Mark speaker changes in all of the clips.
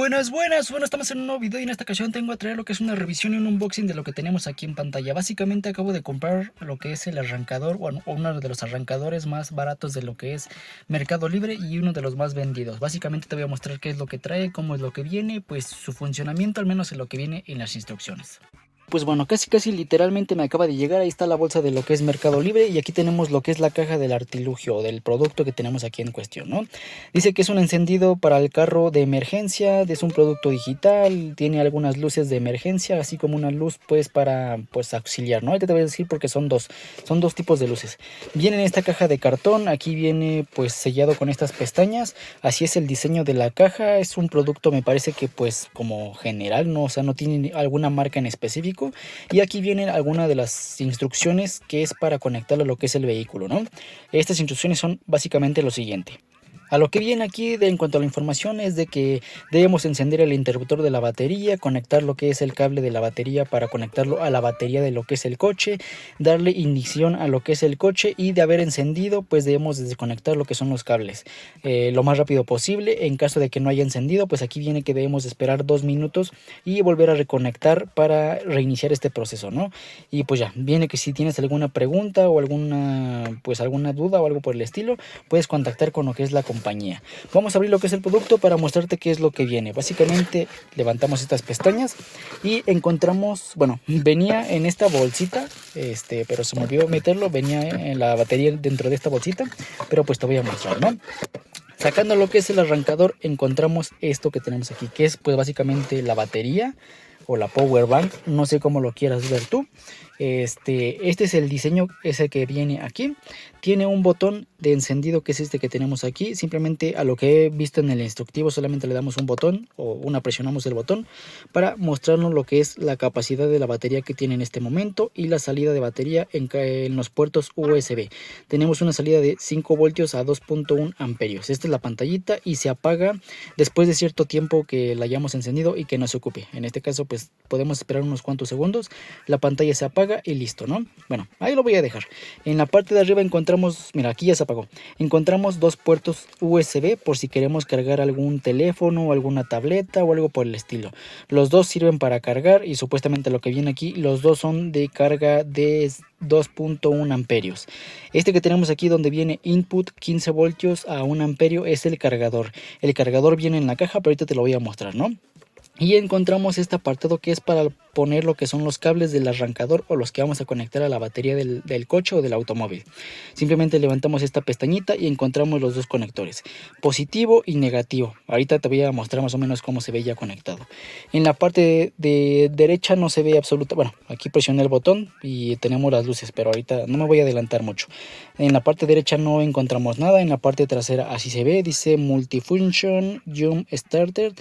Speaker 1: Buenas, buenas, bueno, estamos en un nuevo video y en esta ocasión tengo a traer lo que es una revisión y un unboxing de lo que tenemos aquí en pantalla. Básicamente acabo de comprar lo que es el arrancador, bueno, uno de los arrancadores más baratos de lo que es Mercado Libre y uno de los más vendidos. Básicamente te voy a mostrar qué es lo que trae, cómo es lo que viene, pues su funcionamiento, al menos en lo que viene en las instrucciones. Pues bueno, casi literalmente me acaba de llegar. Ahí está la bolsa de lo que es Mercado Libre y aquí tenemos lo que es la caja del artilugio o del producto que tenemos aquí en cuestión, ¿no? Dice que es un encendido para el carro de emergencia, es un producto digital, tiene algunas luces de emergencia, así como una luz pues para pues auxiliar, ¿no? Ahorita te voy a decir porque son dos tipos de luces. Viene en esta caja de cartón, aquí viene pues sellado con estas pestañas, así es el diseño de la caja. Es un producto, me parece que pues como general, ¿no? O sea, no tiene alguna marca en específico. Y aquí vienen algunas de las instrucciones que es para conectarlo a lo que es el vehículo, ¿no? Estas instrucciones son básicamente lo siguiente. A lo que viene aquí en cuanto a la información es de que debemos encender el interruptor de la batería, conectar lo que es el cable de la batería para conectarlo a la batería de lo que es el coche, darle ignición a lo que es el coche y de haber encendido pues debemos desconectar lo que son los cables lo más rápido posible. En caso de que no haya encendido pues aquí viene que debemos esperar 2 minutos y volver a reconectar para reiniciar este proceso, ¿no? Y pues ya, viene que si tienes alguna pregunta o alguna duda o algo por el estilo, puedes contactar con lo que es la compañía. Vamos a abrir lo que es el producto para mostrarte qué es lo que viene. Básicamente levantamos estas pestañas y encontramos, bueno, venía en esta bolsita, pero se me olvidó meterlo, venía en la batería dentro de esta bolsita, pero pues te voy a mostrar, ¿no? Sacando lo que es el arrancador encontramos esto que tenemos aquí, que es pues básicamente la batería o la power bank, no sé cómo lo quieras ver tú. Este es el diseño, ese que viene aquí. Tiene un botón de encendido que es este que tenemos aquí. Simplemente a lo que he visto en el instructivo solamente le damos un botón o presionamos el botón para mostrarnos lo que es la capacidad de la batería que tiene en este momento y la salida de batería en los puertos USB. Tenemos una salida de 5 voltios a 2.1 amperios. Esta es la pantallita y se apaga después de cierto tiempo que la hayamos encendido y que no se ocupe. En este caso pues podemos esperar unos cuantos segundos, la pantalla se apaga y listo, ¿no? Bueno, ahí lo voy a dejar. En la parte de arriba encontramos, mira, aquí ya se apagó. Encontramos dos puertos USB por si queremos cargar algún teléfono o alguna tableta o algo por el estilo. Los dos sirven para cargar y supuestamente lo que viene aquí, los dos son de carga de 2.1 amperios. Este que tenemos aquí donde viene input 15 voltios a 1 amperio es el cargador. El cargador viene en la caja, pero ahorita te lo voy a mostrar, ¿no? Y encontramos este apartado que es para poner lo que son los cables del arrancador o los que vamos a conectar a la batería del coche o del automóvil. Simplemente levantamos esta pestañita y encontramos los dos conectores, positivo y negativo. Ahorita te voy a mostrar más o menos cómo se ve ya conectado. En la parte de derecha no se ve bueno, aquí presioné el botón y tenemos las luces, pero ahorita no me voy a adelantar mucho. En la parte derecha no encontramos nada. En la parte trasera así se ve, dice Multifunction Jump Starter.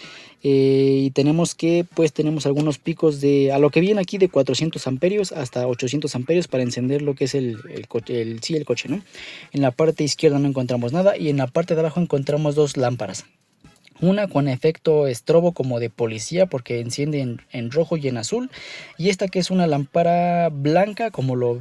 Speaker 1: Y tenemos que pues tenemos algunos picos de a lo que viene aquí de 400 amperios hasta 800 amperios para encender lo que es el coche, ¿no? En la parte izquierda no encontramos nada y en la parte de abajo encontramos dos lámparas. Una con efecto estrobo como de policía porque enciende en rojo y en azul. Y esta que es una lámpara blanca como lo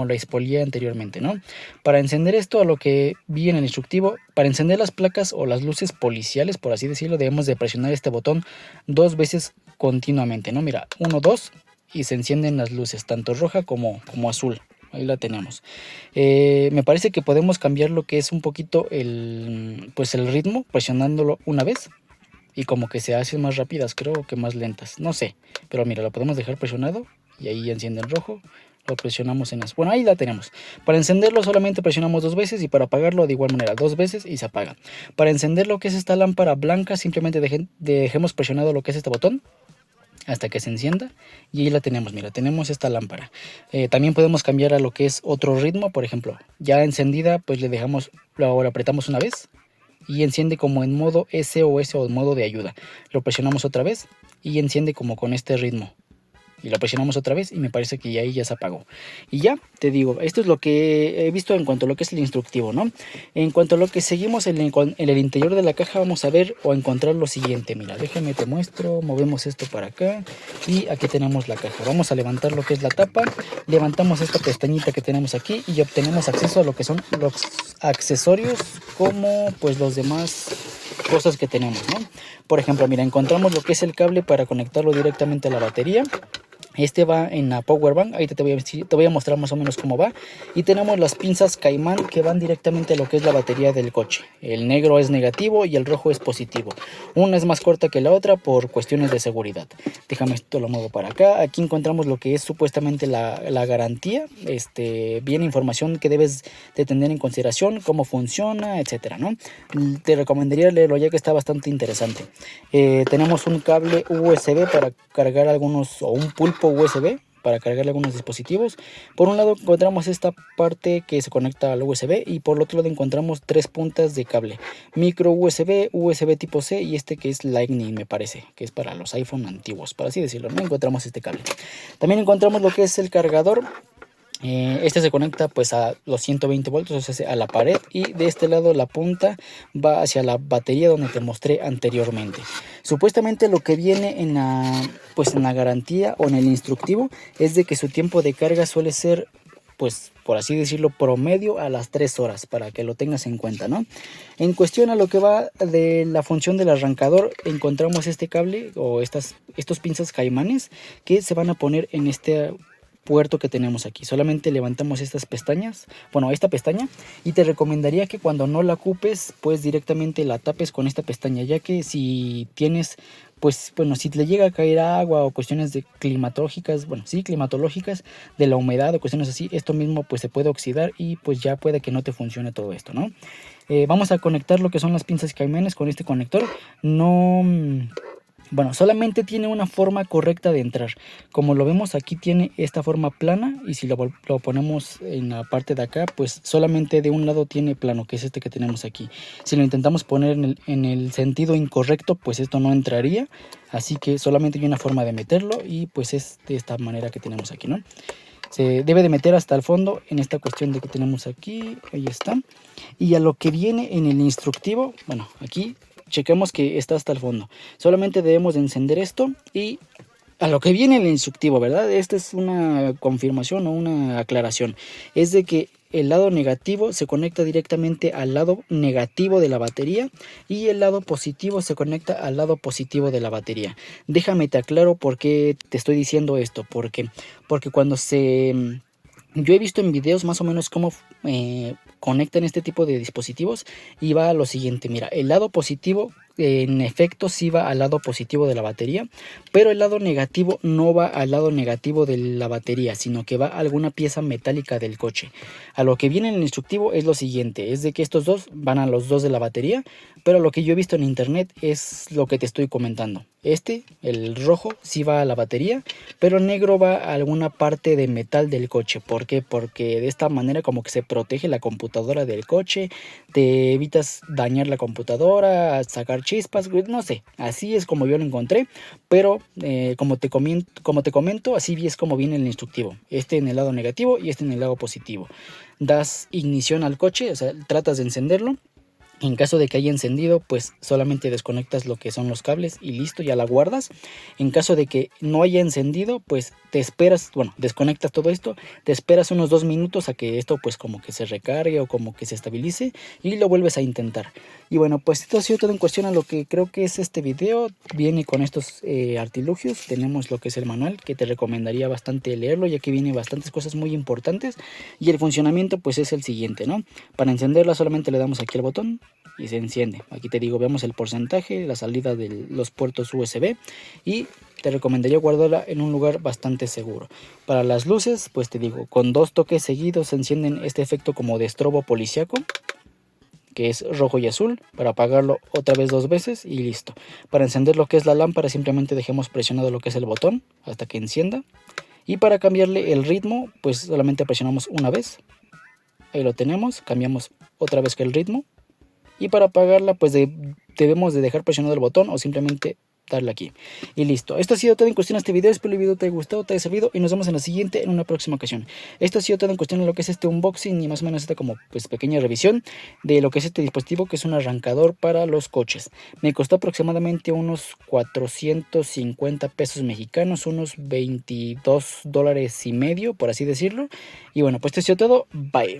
Speaker 1: expolié anteriormente, ¿no? Para encender esto, a lo que vi en el instructivo, para encender las placas o las luces policiales, por así decirlo, debemos de presionar este botón 2 veces continuamente, ¿no? Mira, 1, 2 y se encienden las luces, tanto roja como azul. Ahí la tenemos. Me parece que podemos cambiar lo que es un poquito el ritmo presionándolo una vez y como que se hacen más rápidas, creo que más lentas, no sé, pero mira, lo podemos dejar presionado y ahí enciende en rojo. Lo presionamos en bueno, ahí la tenemos. Para encenderlo solamente presionamos 2 veces y para apagarlo de igual manera 2 veces y se apaga. Para encender lo que es esta lámpara blanca simplemente dejemos presionado lo que es este botón hasta que se encienda y ahí la tenemos. Mira, tenemos esta lámpara. También podemos cambiar a lo que es otro ritmo. Por ejemplo, ya encendida pues le dejamos, ahora apretamos una vez y enciende como en modo SOS o modo de ayuda. Lo presionamos otra vez y enciende como con este ritmo. Y lo presionamos otra vez y me parece que ahí ya se apagó. Y ya, te digo, esto es lo que he visto en cuanto a lo que es el instructivo, ¿no? En cuanto a lo que seguimos en el interior de la caja, vamos a ver o encontrar lo siguiente. Mira, déjame te muestro, movemos esto para acá y aquí tenemos la caja. Vamos a levantar lo que es la tapa, levantamos esta pestañita que tenemos aquí y obtenemos acceso a lo que son los accesorios como pues los demás cosas que tenemos, ¿no? Por ejemplo, mira, encontramos lo que es el cable para conectarlo directamente a la batería. Este va en la power bank, ahí te voy a mostrar más o menos cómo va. Y tenemos las pinzas Caimán que van directamente a lo que es la batería del coche. El negro es negativo y el rojo es positivo. Una es más corta que la otra por cuestiones de seguridad. Déjame esto, lo muevo para acá. Aquí encontramos lo que es supuestamente la garantía. Viene información que debes de tener en consideración, cómo funciona, etcétera, ¿no? Te recomendaría leerlo ya que está bastante interesante. Tenemos un cable USB para cargar algunos, o un pulpo USB para cargar algunos dispositivos. Por un lado encontramos esta parte que se conecta al USB y por el otro lado encontramos tres puntas de cable: micro USB, USB tipo C y este que es Lightning, me parece, que es para los iPhone antiguos, para así decirlo, ¿no? Encontramos este cable. También encontramos lo que es el cargador. Este se conecta pues a los 120 voltios, o sea, a la pared, y de este lado la punta va hacia la batería donde te mostré anteriormente. Supuestamente lo que viene en la garantía o en el instructivo es de que su tiempo de carga suele ser, pues por así decirlo, promedio a las 3 horas, para que lo tengas en cuenta, ¿no? En cuestión a lo que va de la función del arrancador, encontramos este cable o estos pinzas caimanes que se van a poner en este puerto que tenemos aquí. Solamente levantamos estas pestañas, bueno, esta pestaña, y te recomendaría que cuando no la ocupes pues directamente la tapes con esta pestaña, ya que si tienes, pues bueno, si le llega a caer agua o cuestiones de climatológicas, bueno, sí, climatológicas, de la humedad o cuestiones así, esto mismo pues se puede oxidar y pues ya puede que no te funcione todo esto, ¿no? Vamos a conectar lo que son las pinzas caimanes con este conector. No, bueno, solamente tiene una forma correcta de entrar. Como lo vemos aquí, tiene esta forma plana, y si lo ponemos en la parte de acá, pues solamente de un lado tiene plano, que es este que tenemos aquí. Si lo intentamos poner en el sentido incorrecto, pues esto no entraría. Así que solamente hay una forma de meterlo y pues es de esta manera que tenemos aquí, ¿no? Se debe de meter hasta el fondo en esta cuestión de que tenemos aquí. Ahí está. Y a lo que viene en el instructivo, bueno, aquí chequemos que está hasta el fondo. Solamente debemos de encender esto y a lo que viene el instructivo, ¿verdad? Esta es una confirmación o una aclaración. Es de que el lado negativo se conecta directamente al lado negativo de la batería y el lado positivo se conecta al lado positivo de la batería. Déjame te aclaro por qué te estoy diciendo esto. Porque cuando yo he visto en videos más o menos cómo conectan este tipo de dispositivos, y va a lo siguiente. Mira, el lado positivo en efecto sí va al lado positivo de la batería, pero el lado negativo no va al lado negativo de la batería, sino que va a alguna pieza metálica del coche. A lo que viene en el instructivo es lo siguiente, es de que estos dos van a los dos de la batería, pero lo que yo he visto en internet es lo que te estoy comentando. El rojo, sí va a la batería, pero el negro va a alguna parte de metal del coche. ¿Por qué? Porque de esta manera como que se protege la computadora del coche, te evitas dañar la computadora, sacar chispas, no sé, así es como yo lo encontré, pero como te comento, así es como viene el instructivo, este en el lado negativo y este en el lado positivo. Das ignición al coche, o sea, tratas de encenderlo. En caso de que haya encendido, pues solamente desconectas lo que son los cables y listo, ya la guardas. En caso de que no haya encendido, pues te esperas, bueno, desconectas todo esto, te esperas unos 2 minutos a que esto pues como que se recargue o como que se estabilice y lo vuelves a intentar. Y bueno, pues esto ha sido todo en cuestión a lo que creo que es este video. Viene con estos artilugios, tenemos lo que es el manual, que te recomendaría bastante leerlo, ya que viene bastantes cosas muy importantes. Y el funcionamiento pues es el siguiente, ¿no? Para encenderla solamente le damos aquí al botón y se enciende. Aquí te digo, veamos el porcentaje, la salida de los puertos USB, y te recomendaría guardarla en un lugar bastante seguro. Para las luces, pues te digo, con 2 toques seguidos se encienden este efecto como de estrobo policíaco, que es rojo y azul. Para apagarlo otra vez 2 veces y listo. Para encender lo que es la lámpara simplemente dejemos presionado lo que es el botón hasta que encienda. Y para cambiarle el ritmo, pues solamente presionamos una vez. Ahí lo tenemos, cambiamos otra vez que el ritmo. Y para apagarla pues debemos de dejar presionado el botón o simplemente darle aquí y listo. Esto ha sido todo en cuestión de este video. Espero el video te haya gustado, te haya servido, y nos vemos en la siguiente, en una próxima ocasión. Esto ha sido todo en cuestión de lo que es este unboxing y más o menos esta como pues pequeña revisión de lo que es este dispositivo, que es un arrancador para los coches. Me costó aproximadamente unos 450 pesos mexicanos, unos 22 dólares y medio, por así decirlo. Y bueno, pues esto ha sido todo. Bye.